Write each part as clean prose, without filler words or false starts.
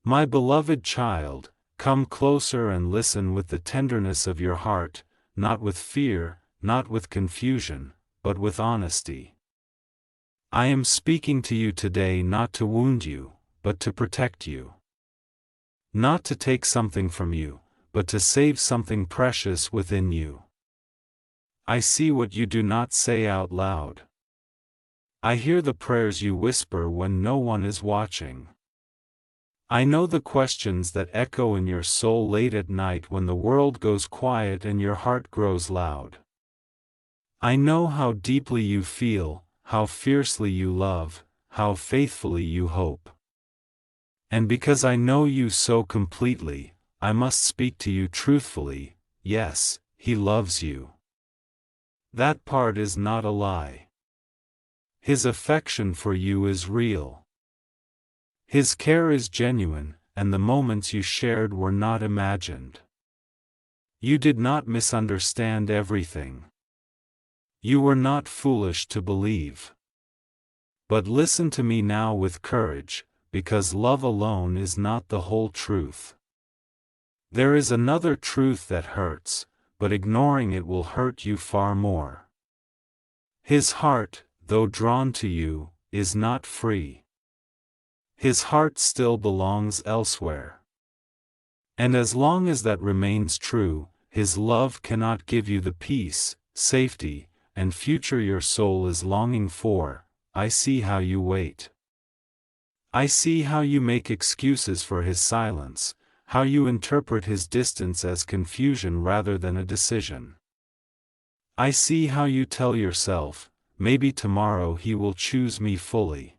My beloved child, come closer and listen with the tenderness of your heart, not with fear, not with confusion, but with honesty. I am speaking to you today not to wound you, but to protect you. Not to take something from you, but to save something precious within you. I see what you do not say out loud. I hear the prayers you whisper when no one is watching. I know the questions that echo in your soul late at night when the world goes quiet and your heart grows loud. I know how deeply you feel, how fiercely you love, how faithfully you hope. And because I know you so completely, I must speak to you truthfully. Yes, he loves you. That part is not a lie. His affection for you is real. His care is genuine, and the moments you shared were not imagined. You did not misunderstand everything. You were not foolish to believe. But listen to me now with courage, because love alone is not the whole truth. There is another truth that hurts, but ignoring it will hurt you far more. His heart, though drawn to you, is not free. His heart still belongs elsewhere. And as long as that remains true, his love cannot give you the peace, safety, and future your soul is longing for. I see how you wait. I see how you make excuses for his silence, how you interpret his distance as confusion rather than a decision. I see how you tell yourself, maybe tomorrow he will choose me fully.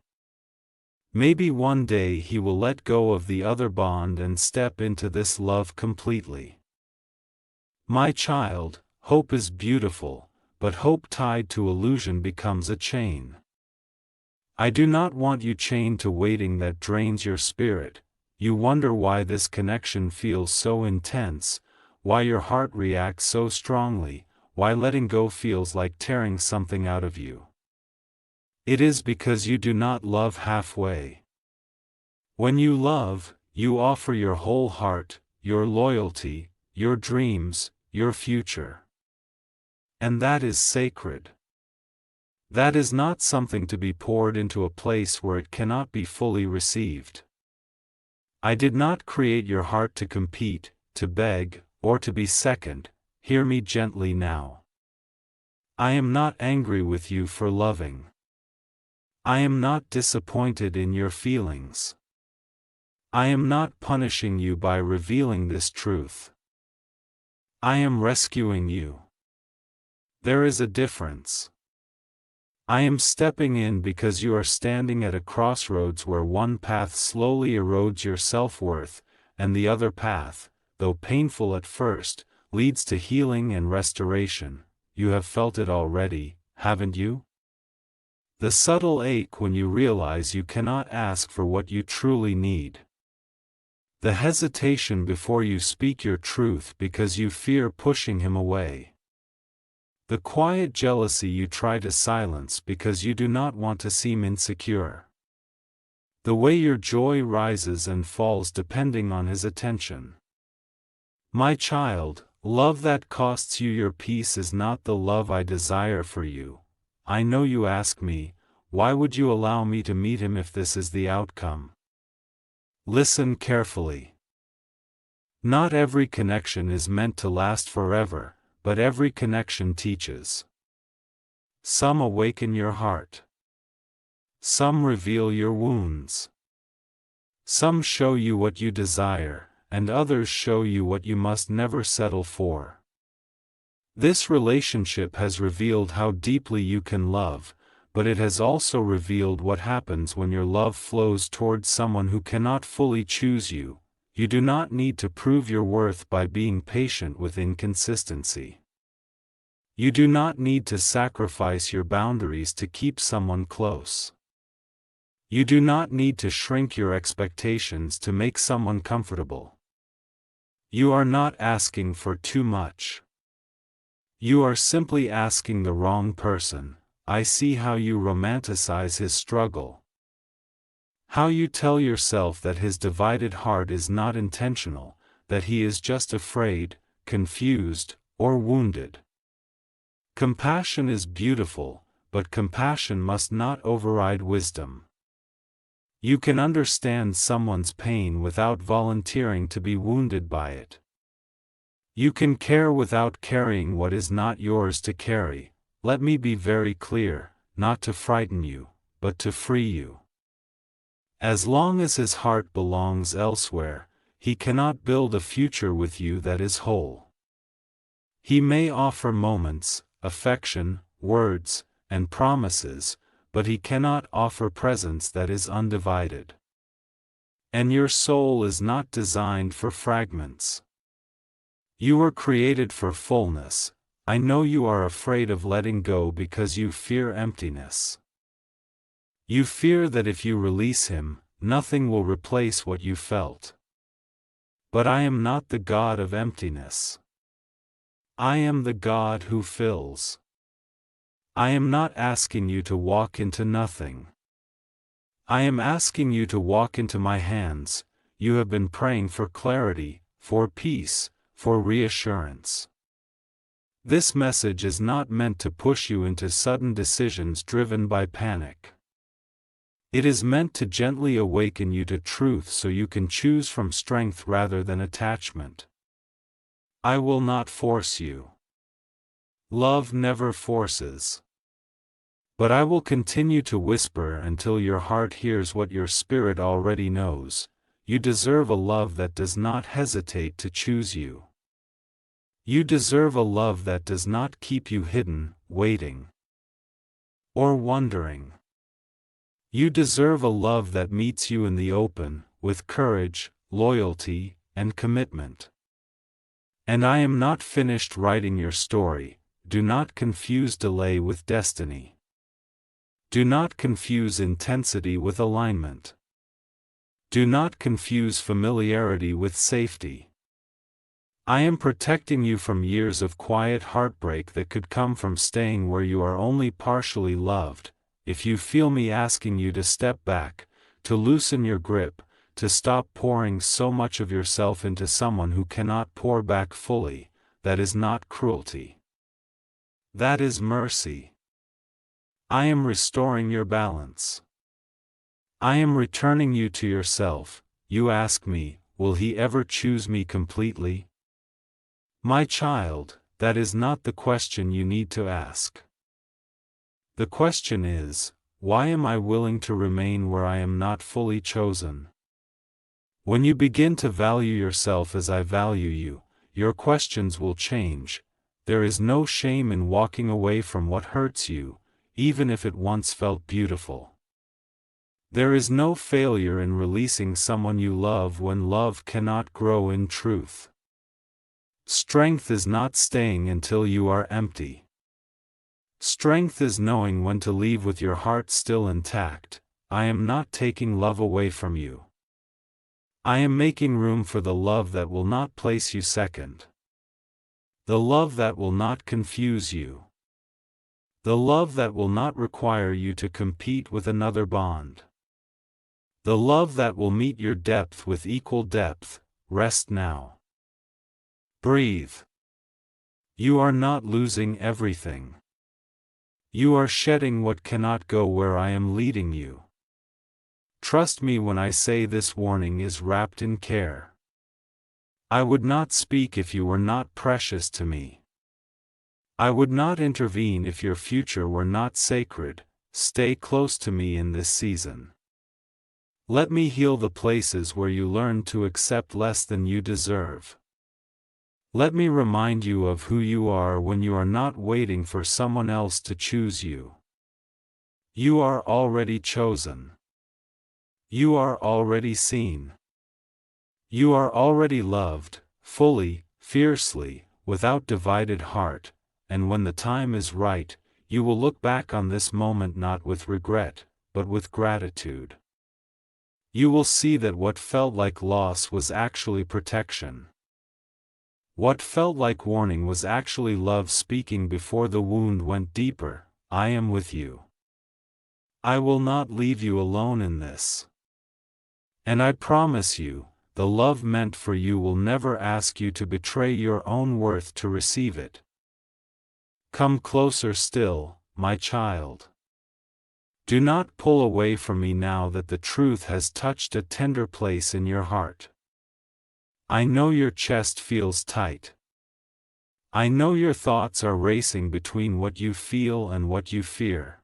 Maybe one day he will let go of the other bond and step into this love completely. My child, hope is beautiful, but hope tied to illusion becomes a chain. I do not want you chained to waiting that drains your spirit. You wonder why this connection feels so intense, why your heart reacts so strongly, why letting go feels like tearing something out of you. It is because you do not love halfway. When you love, you offer your whole heart, your loyalty, your dreams, your future. And that is sacred. That is not something to be poured into a place where it cannot be fully received. I did not create your heart to compete, to beg, or to be second. Hear me gently now. I am not angry with you for loving. I am not disappointed in your feelings. I am not punishing you by revealing this truth. I am rescuing you. There is a difference. I am stepping in because you are standing at a crossroads where one path slowly erodes your self-worth, and the other path, though painful at first, leads to healing and restoration. You have felt it already, haven't you? The subtle ache when you realize you cannot ask for what you truly need. The hesitation before you speak your truth because you fear pushing him away. The quiet jealousy you try to silence because you do not want to seem insecure. The way your joy rises and falls depending on his attention. My child, love that costs you your peace is not the love I desire for you. I know you ask me, why would you allow me to meet him if this is the outcome? Listen carefully. Not every connection is meant to last forever, but every connection teaches. Some awaken your heart. Some reveal your wounds. Some show you what you desire, and others show you what you must never settle for. This relationship has revealed how deeply you can love, but it has also revealed what happens when your love flows towards someone who cannot fully choose you. You do not need to prove your worth by being patient with inconsistency. You do not need to sacrifice your boundaries to keep someone close. You do not need to shrink your expectations to make someone comfortable. You are not asking for too much. You are simply asking the wrong person. I see how you romanticize his struggle. How you tell yourself that his divided heart is not intentional, that he is just afraid, confused, or wounded. Compassion is beautiful, but compassion must not override wisdom. You can understand someone's pain without volunteering to be wounded by it. You can care without carrying what is not yours to carry. Let me be very clear, not to frighten you, but to free you. As long as his heart belongs elsewhere, he cannot build a future with you that is whole. He may offer moments, affection, words, and promises, but he cannot offer presence that is undivided. And your soul is not designed for fragments. You were created for fullness. I know you are afraid of letting go because you fear emptiness. You fear that if you release him, nothing will replace what you felt. But I am not the God of emptiness. I am the God who fills. I am not asking you to walk into nothing. I am asking you to walk into my hands. You have been praying for clarity, for peace, for reassurance. This message is not meant to push you into sudden decisions driven by panic. It is meant to gently awaken you to truth so you can choose from strength rather than attachment. I will not force you. Love never forces. But I will continue to whisper until your heart hears what your spirit already knows. You deserve a love that does not hesitate to choose you. You deserve a love that does not keep you hidden, waiting, or wondering. You deserve a love that meets you in the open, with courage, loyalty, and commitment. And I am not finished writing your story. Do not confuse delay with destiny. Do not confuse intensity with alignment. Do not confuse familiarity with safety. I am protecting you from years of quiet heartbreak that could come from staying where you are only partially loved. If you feel me asking you to step back, to loosen your grip, to stop pouring so much of yourself into someone who cannot pour back fully, that is not cruelty. That is mercy. I am restoring your balance. I am returning you to yourself. You ask me, will he ever choose me completely? My child, that is not the question you need to ask. The question is, why am I willing to remain where I am not fully chosen? When you begin to value yourself as I value you, your questions will change. There is no shame in walking away from what hurts you, even if it once felt beautiful. There is no failure in releasing someone you love when love cannot grow in truth. Strength is not staying until you are empty. Strength is knowing when to leave with your heart still intact. I am not taking love away from you. I am making room for the love that will not place you second. The love that will not confuse you. The love that will not require you to compete with another bond. The love that will meet your depth with equal depth. Rest now. Breathe. You are not losing everything. You are shedding what cannot go where I am leading you. Trust me when I say this warning is wrapped in care. I would not speak if you were not precious to me. I would not intervene if your future were not sacred. Stay close to me in this season. Let me heal the places where you learn to accept less than you deserve. Let me remind you of who you are when you are not waiting for someone else to choose you. You are already chosen. You are already seen. You are already loved, fully, fiercely, without divided heart, and when the time is right, you will look back on this moment not with regret, but with gratitude. You will see that what felt like loss was actually protection. What felt like warning was actually love speaking before the wound went deeper. I am with you. I will not leave you alone in this. And I promise you, the love meant for you will never ask you to betray your own worth to receive it. Come closer still, my child. Do not pull away from me now that the truth has touched a tender place in your heart. I know your chest feels tight. I know your thoughts are racing between what you feel and what you fear.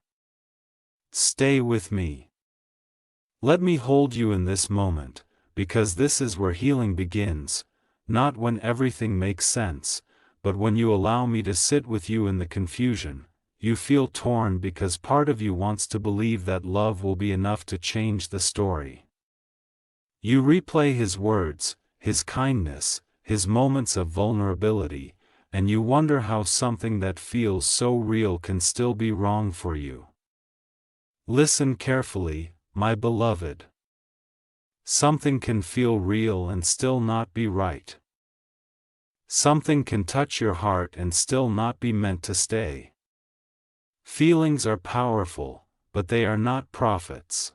Stay with me. Let me hold you in this moment, because this is where healing begins, not when everything makes sense, but when you allow me to sit with you in the confusion. You feel torn because part of you wants to believe that love will be enough to change the story. You replay his words, his kindness, his moments of vulnerability, and you wonder how something that feels so real can still be wrong for you. Listen carefully, my beloved. Something can feel real and still not be right. Something can touch your heart and still not be meant to stay. Feelings are powerful, but they are not prophets.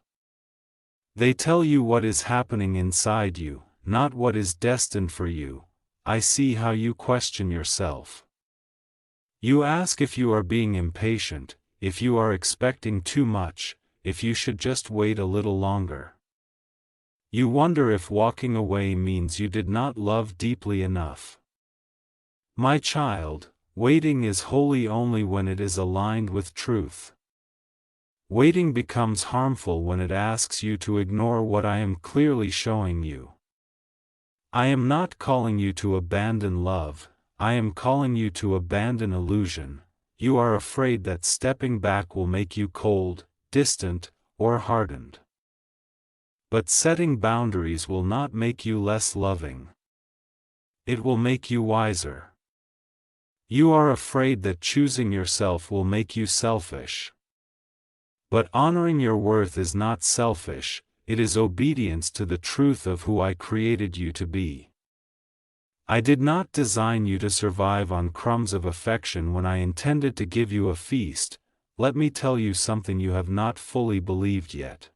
They tell you what is happening inside you, not what is destined for you. I see how you question yourself. You ask if you are being impatient, if you are expecting too much, if you should just wait a little longer. You wonder if walking away means you did not love deeply enough. My child, waiting is holy only when it is aligned with truth. Waiting becomes harmful when it asks you to ignore what I am clearly showing you. I am not calling you to abandon love, I am calling you to abandon illusion. You are afraid that stepping back will make you cold, distant, or hardened. But setting boundaries will not make you less loving. It will make you wiser. You are afraid that choosing yourself will make you selfish. But honoring your worth is not selfish, it is obedience to the truth of who I created you to be. I did not design you to survive on crumbs of affection when I intended to give you a feast. Let me tell you something you have not fully believed yet.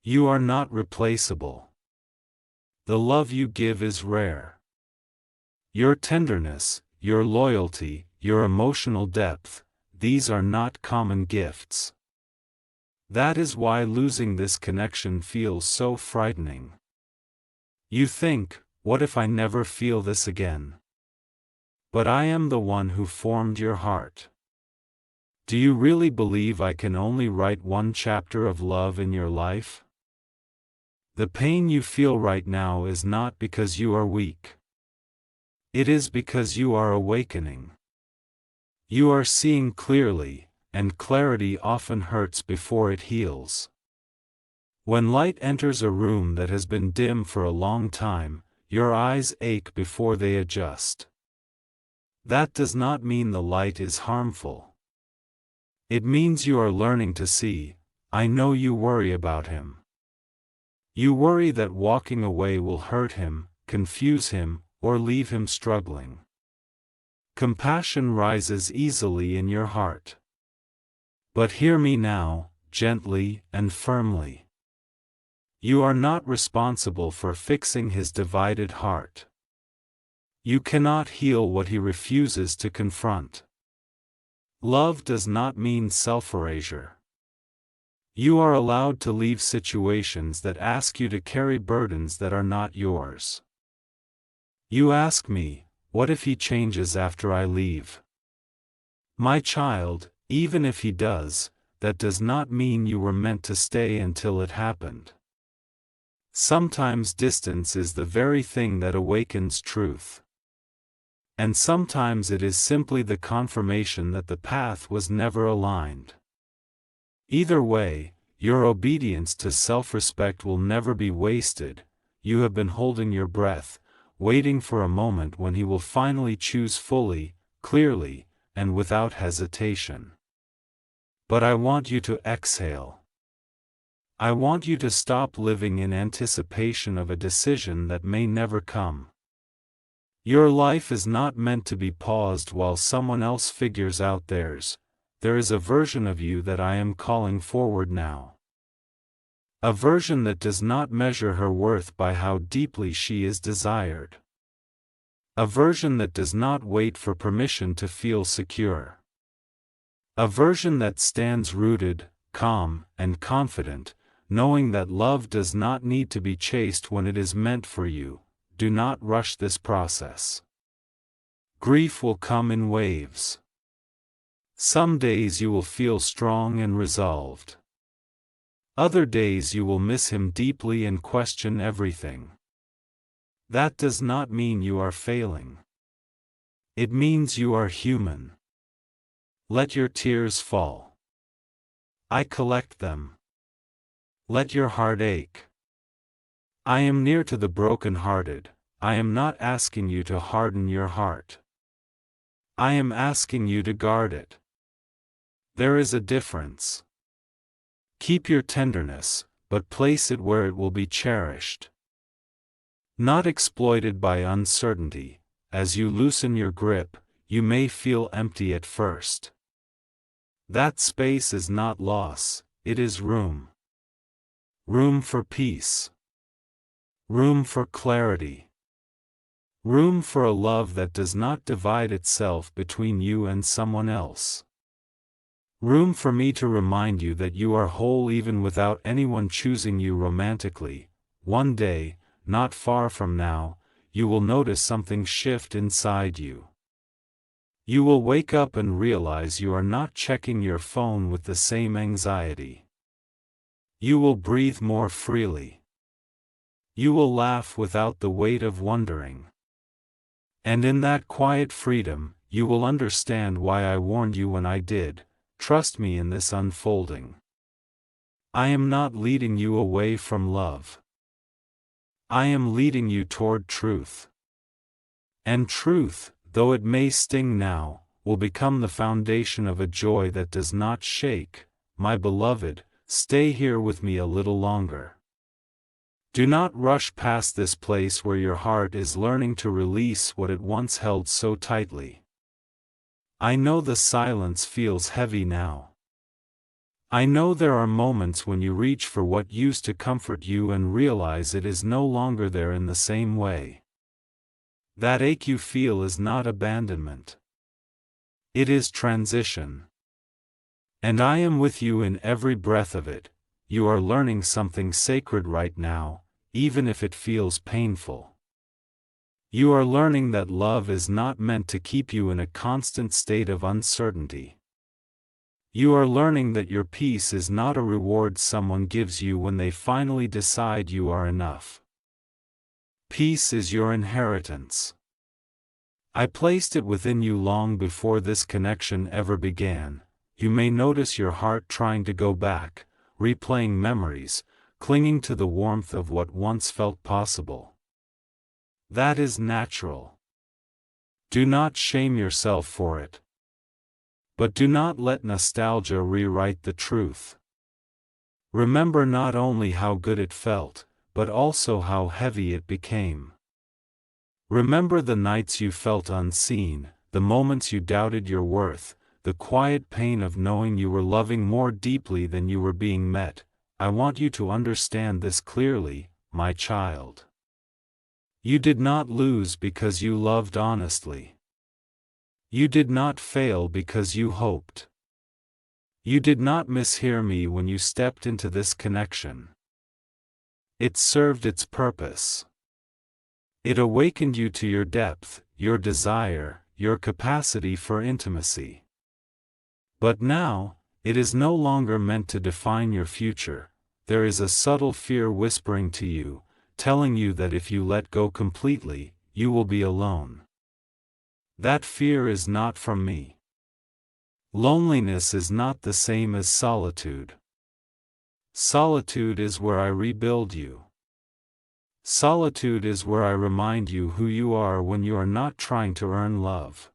You are not replaceable. The love you give is rare. Your tenderness, your loyalty, your emotional depth, these are not common gifts. That is why losing this connection feels so frightening. You think, what if I never feel this again? But I am the one who formed your heart. Do you really believe I can only write one chapter of love in your life? The pain you feel right now is not because you are weak. It is because you are awakening. You are seeing clearly, and clarity often hurts before it heals. When light enters a room that has been dim for a long time, your eyes ache before they adjust. That does not mean the light is harmful. It means you are learning to see. I know you worry about him. You worry that walking away will hurt him, confuse him, or leave him struggling. Compassion rises easily in your heart. But hear me now, gently and firmly. You are not responsible for fixing his divided heart. You cannot heal what he refuses to confront. Love does not mean self-erasure. You are allowed to leave situations that ask you to carry burdens that are not yours. You ask me, what if he changes after I leave? My child, even if he does, that does not mean you were meant to stay until it happened. Sometimes distance is the very thing that awakens truth. And sometimes it is simply the confirmation that the path was never aligned. Either way, your obedience to self-respect will never be wasted. You have been holding your breath, waiting for a moment when he will finally choose fully, clearly, and without hesitation. But I want you to exhale. I want you to stop living in anticipation of a decision that may never come. Your life is not meant to be paused while someone else figures out theirs. There is a version of you that I am calling forward now. A version that does not measure her worth by how deeply she is desired. A version that does not wait for permission to feel secure. A version that stands rooted, calm, and confident, knowing that love does not need to be chased when it is meant for you. Do not rush this process. Grief will come in waves. Some days you will feel strong and resolved. Other days you will miss him deeply and question everything. That does not mean you are failing. It means you are human. Let your tears fall. I collect them. Let your heart ache. I am near to the broken-hearted. I am not asking you to harden your heart. I am asking you to guard it. There is a difference. Keep your tenderness, but place it where it will be cherished. Not exploited by uncertainty. As you loosen your grip, you may feel empty at first. That space is not loss, it is room. Room for peace. Room for clarity. Room for a love that does not divide itself between you and someone else. Room for me to remind you that you are whole even without anyone choosing you romantically. One day, not far from now, you will notice something shift inside you. You will wake up and realize you are not checking your phone with the same anxiety. You will breathe more freely. You will laugh without the weight of wondering. And in that quiet freedom, you will understand why I warned you when I did. Trust me in this unfolding. I am not leading you away from love. I am leading you toward truth. And truth, though it may sting now, will become the foundation of a joy that does not shake. My beloved, stay here with me a little longer. Do not rush past this place where your heart is learning to release what it once held so tightly. I know the silence feels heavy now. I know there are moments when you reach for what used to comfort you and realize it is no longer there in the same way. That ache you feel is not abandonment. It is transition. And I am with you in every breath of it. You are learning something sacred right now, even if it feels painful. You are learning that love is not meant to keep you in a constant state of uncertainty. You are learning that your peace is not a reward someone gives you when they finally decide you are enough. Peace is your inheritance. I placed it within you long before this connection ever began. You may notice your heart trying to go back, replaying memories, clinging to the warmth of what once felt possible. That is natural. Do not shame yourself for it. But do not let nostalgia rewrite the truth. Remember not only how good it felt, but also how heavy it became. Remember the nights you felt unseen, the moments you doubted your worth, the quiet pain of knowing you were loving more deeply than you were being met. I want you to understand this clearly, my child. You did not lose because you loved honestly. You did not fail because you hoped. You did not mishear me when you stepped into this connection. It served its purpose. It awakened you to your depth, your desire, your capacity for intimacy. But now, it is no longer meant to define your future. There is a subtle fear whispering to you, telling you that if you let go completely, you will be alone. That fear is not from me. Loneliness is not the same as solitude. Solitude is where I rebuild you. Solitude is where I remind you who you are when you are not trying to earn love.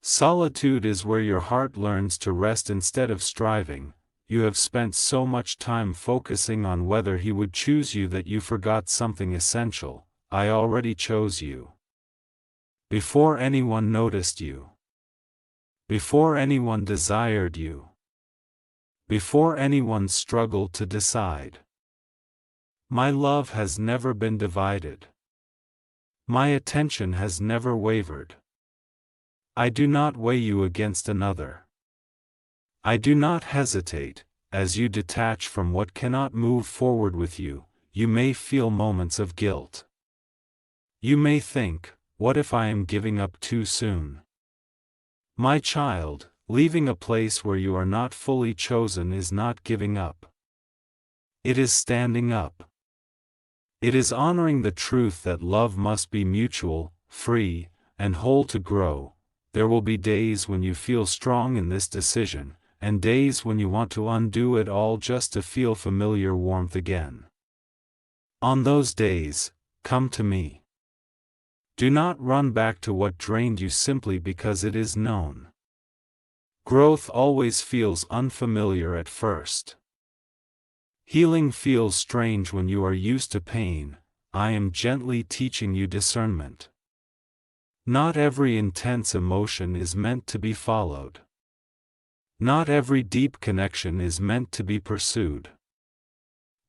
Solitude is where your heart learns to rest instead of striving. You have spent so much time focusing on whether he would choose you that you forgot something essential. I already chose you. Before anyone noticed you. Before anyone desired you. before anyone struggled to decide. My love has never been divided. My attention has never wavered. I do not weigh you against another. I do not hesitate. As you detach from what cannot move forward with you, you may feel moments of guilt. You may think, what if I am giving up too soon? My child, leaving a place where you are not fully chosen is not giving up. It is standing up. It is honoring the truth that love must be mutual, free, and whole to grow. There will be days when you feel strong in this decision, and days when you want to undo it all just to feel familiar warmth again. On those days, come to me. Do not run back to what drained you simply because it is known. Growth always feels unfamiliar at first. Healing feels strange when you are used to pain. I am gently teaching you discernment. Not every intense emotion is meant to be followed. Not every deep connection is meant to be pursued.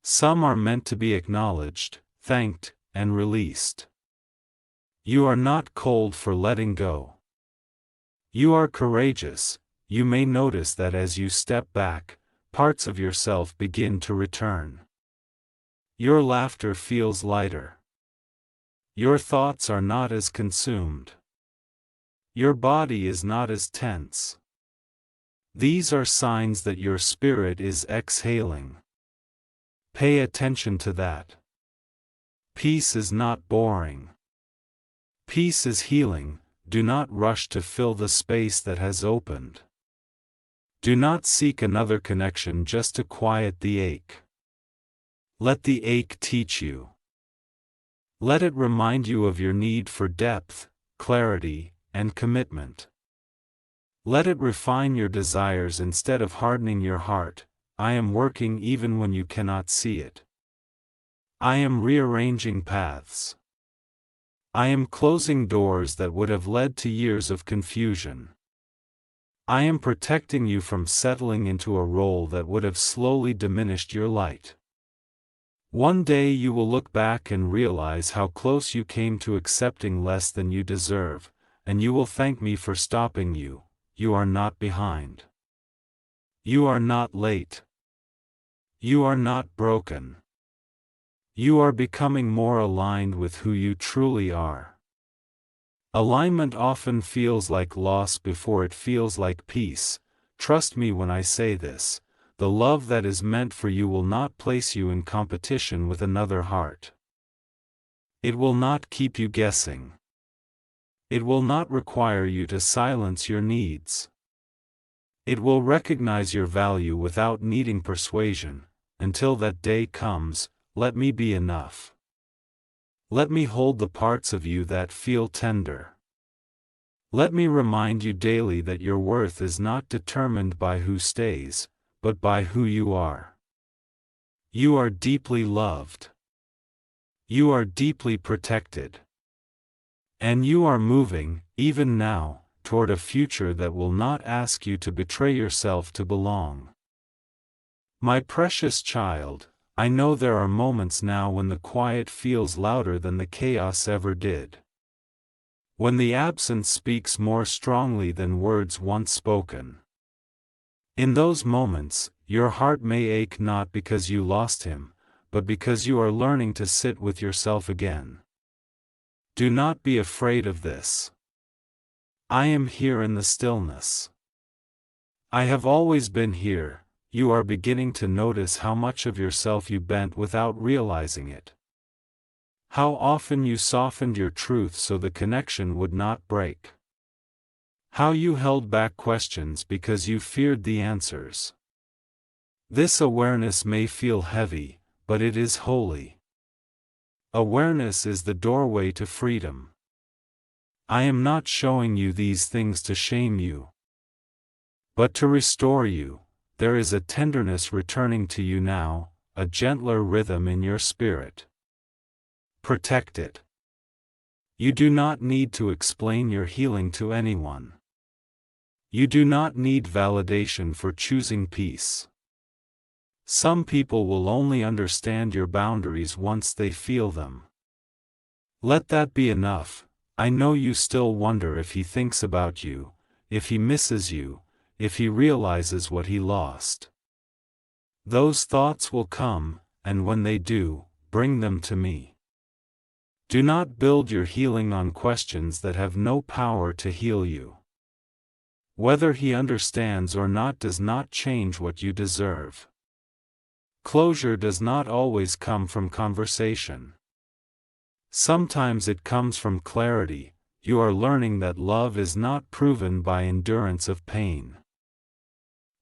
Some are meant to be acknowledged, thanked, and released. You are not cold for letting go. You are courageous. You may notice that as you step back, parts of yourself begin to return. Your laughter feels lighter. Your thoughts are not as consumed. Your body is not as tense. These are signs that your spirit is exhaling. Pay attention to that. Peace is not boring. Peace is healing. Do not rush to fill the space that has opened. Do not seek another connection just to quiet the ache. Let the ache teach you. Let it remind you of your need for depth, clarity, and commitment. Let it refine your desires instead of hardening your heart. I am working even when you cannot see it. I am rearranging paths. I am closing doors that would have led to years of confusion. I am protecting you from settling into a role that would have slowly diminished your light. One day you will look back and realize how close you came to accepting less than you deserve, and you will thank me for stopping you. You are not behind. You are not late. You are not broken. You are becoming more aligned with who you truly are. Alignment often feels like loss before it feels like peace. Trust me when I say this. The love that is meant for you will not place you in competition with another heart. It will not keep you guessing. It will not require you to silence your needs. It will recognize your value without needing persuasion. Until that day comes, let me be enough. Let me hold the parts of you that feel tender. Let me remind you daily that your worth is not determined by who stays, but by who you are. You are deeply loved. You are deeply protected. And you are moving, even now, toward a future that will not ask you to betray yourself to belong. My precious child, I know there are moments now when the quiet feels louder than the chaos ever did. When the absence speaks more strongly than words once spoken. In those moments, your heart may ache not because you lost him, but because you are learning to sit with yourself again. Do not be afraid of this. I am here in the stillness. I have always been here. You are beginning to notice how much of yourself you bent without realizing it. How often you softened your truth so the connection would not break. How you held back questions because you feared the answers. This awareness may feel heavy, but it is holy. Awareness is the doorway to freedom. I am not showing you these things to shame you, but to restore you. There is a tenderness returning to you now, a gentler rhythm in your spirit. Protect it. You do not need to explain your healing to anyone. You do not need validation for choosing peace. Some people will only understand your boundaries once they feel them. Let that be enough. I know you still wonder if he thinks about you, if he misses you, if he realizes what he lost. Those thoughts will come, and when they do, bring them to me. Do not build your healing on questions that have no power to heal you. Whether he understands or not does not change what you deserve. Closure does not always come from conversation. Sometimes it comes from clarity. You are learning that love is not proven by endurance of pain.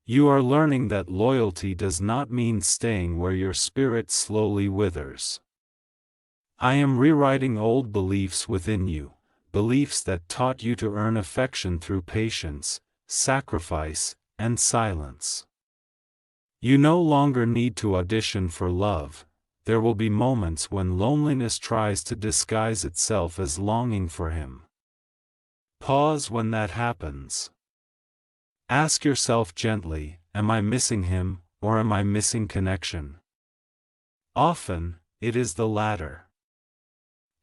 You are learning that loyalty does not mean staying where your spirit slowly withers. I am rewriting old beliefs within you, beliefs that taught you to earn affection through patience, sacrifice, and silence. You no longer need to audition for love. There will be moments when loneliness tries to disguise itself as longing for him. Pause when that happens. Ask yourself gently, am I missing him, or am I missing connection? Often, it is the latter.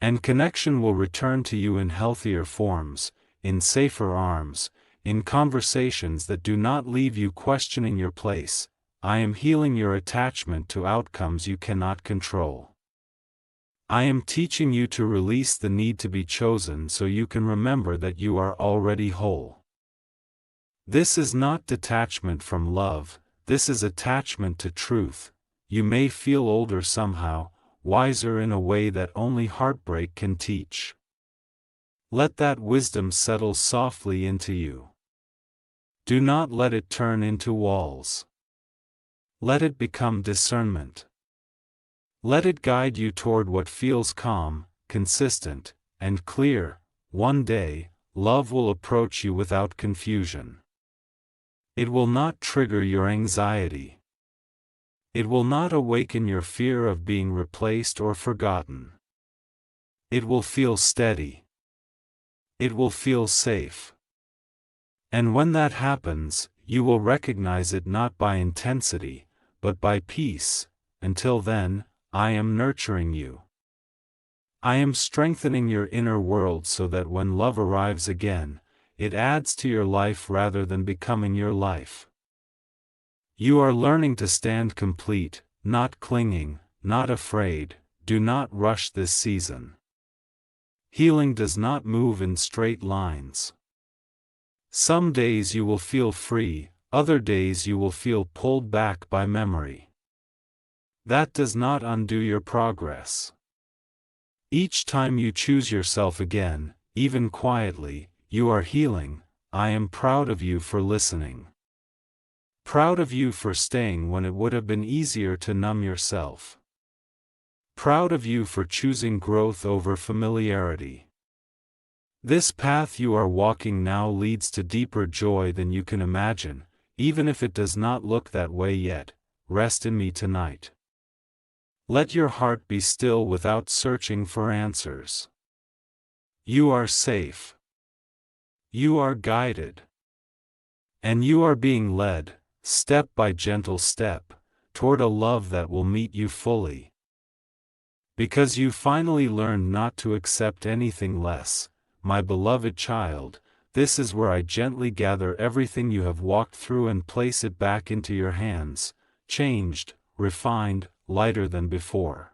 And connection will return to you in healthier forms, in safer arms, in conversations that do not leave you questioning your place. I am healing your attachment to outcomes you cannot control. I am teaching you to release the need to be chosen so you can remember that you are already whole. This is not detachment from love, this is attachment to truth. You may feel older somehow, wiser in a way that only heartbreak can teach. Let that wisdom settle softly into you. Do not let it turn into walls. Let it become discernment. Let it guide you toward what feels calm, consistent, and clear. One day, love will approach you without confusion. It will not trigger your anxiety. It will not awaken your fear of being replaced or forgotten. It will feel steady. It will feel safe. And when that happens, you will recognize it not by intensity, but by peace. Until then, I am nurturing you. I am strengthening your inner world so that when love arrives again, it adds to your life rather than becoming your life. You are learning to stand complete, not clinging, not afraid. Do not rush this season. Healing does not move in straight lines. Some days you will feel free, other days you will feel pulled back by memory. That does not undo your progress. Each time you choose yourself again, even quietly, you are healing. I am proud of you for listening. Proud of you for staying when it would have been easier to numb yourself. Proud of you for choosing growth over familiarity. This path you are walking now leads to deeper joy than you can imagine, even if it does not look that way yet. Rest in me tonight. Let your heart be still without searching for answers. You are safe. You are guided. And you are being led, step by gentle step, toward a love that will meet you fully. Because you finally learned not to accept anything less, my beloved child, this is where I gently gather everything you have walked through and place it back into your hands, changed, refined, lighter than before.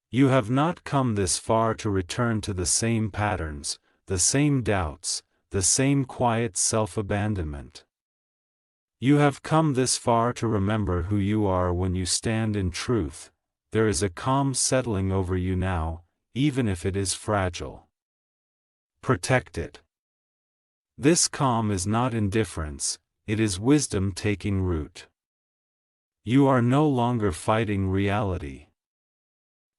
You have not come this far to return to the same patterns, the same doubts, the same quiet self-abandonment. You have come this far to remember who you are when you stand in truth. There is a calm settling over you now, even if it is fragile. Protect it. This calm is not indifference, it is wisdom taking root. You are no longer fighting reality.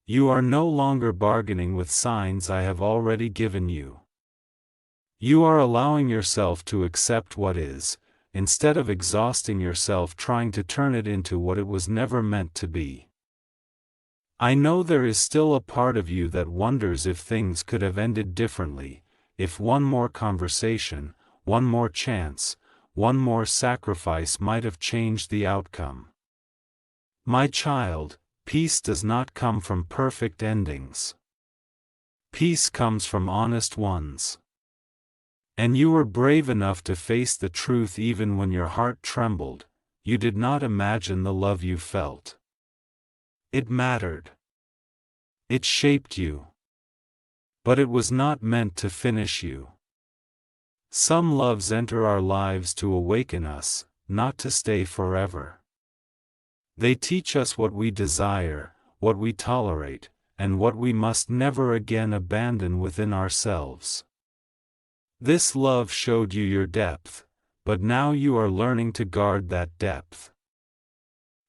You are no longer bargaining with signs I have already given you. You are allowing yourself to accept what is, instead of exhausting yourself trying to turn it into what it was never meant to be. I know there is still a part of you that wonders if things could have ended differently, if one more conversation, one more chance, one more sacrifice might have changed the outcome. My child, peace does not come from perfect endings. Peace comes from honest ones. And you were brave enough to face the truth even when your heart trembled. You did not imagine the love you felt. It mattered. It shaped you. But it was not meant to finish you. Some loves enter our lives to awaken us, not to stay forever. They teach us what we desire, what we tolerate, and what we must never again abandon within ourselves. This love showed you your depth, but now you are learning to guard that depth.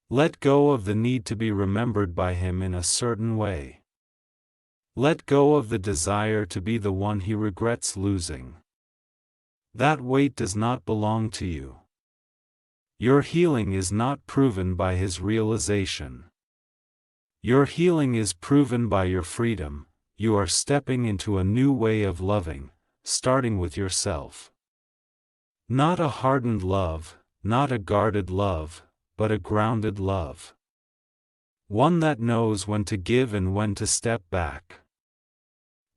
Let go of the need to be remembered by him in a certain way. Let go of the desire to be the one he regrets losing. That weight does not belong to you. Your healing is not proven by his realization. Your healing is proven by your freedom. You are stepping into a new way of loving, starting with yourself. Not a hardened love, not a guarded love, but a grounded love. One that knows when to give and when to step back.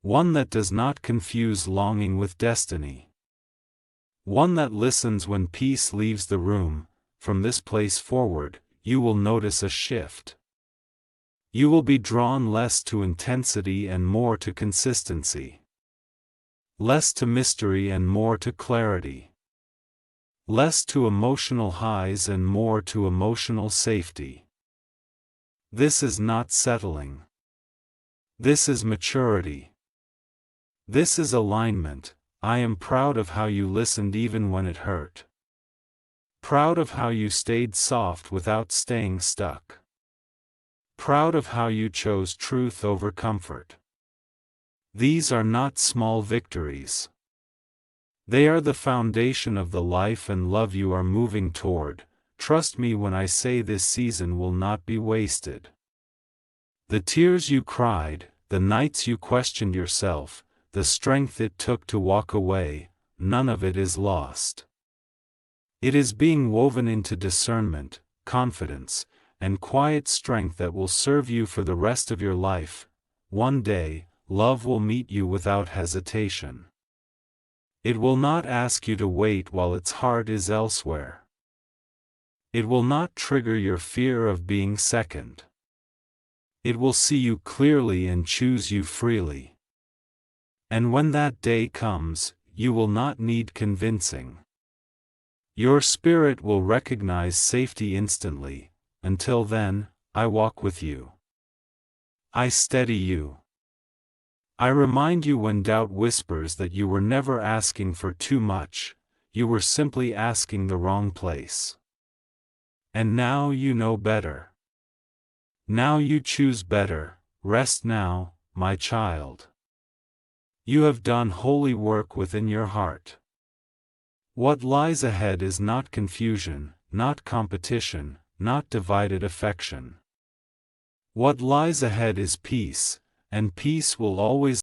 One that does not confuse longing with destiny. One that listens when peace leaves the room. From this place forward, you will notice a shift. You will be drawn less to intensity and more to consistency. Less to mystery and more to clarity. Less to emotional highs and more to emotional safety. This is not settling. This is maturity. This is alignment. I am proud of how you listened even when it hurt. Proud of how you stayed soft without staying stuck. Proud of how you chose truth over comfort. These are not small victories. They are the foundation of the life and love you are moving toward. Trust me when I say this season will not be wasted. The tears you cried, the nights you questioned yourself, the strength it took to walk away, none of it is lost. It is being woven into discernment, confidence, and quiet strength that will serve you for the rest of your life. One day, love will meet you without hesitation. It will not ask you to wait while its heart is elsewhere. It will not trigger your fear of being second. It will see you clearly and choose you freely. And when that day comes, you will not need convincing. Your spirit will recognize safety instantly. Until then, I walk with you. I steady you. I remind you when doubt whispers that you were never asking for too much, you were simply asking the wrong place. And now you know better. Now you choose better. Rest now, my child. You have done holy work within your heart. What lies ahead is not confusion, not competition, not divided affection. What lies ahead is peace, and peace will always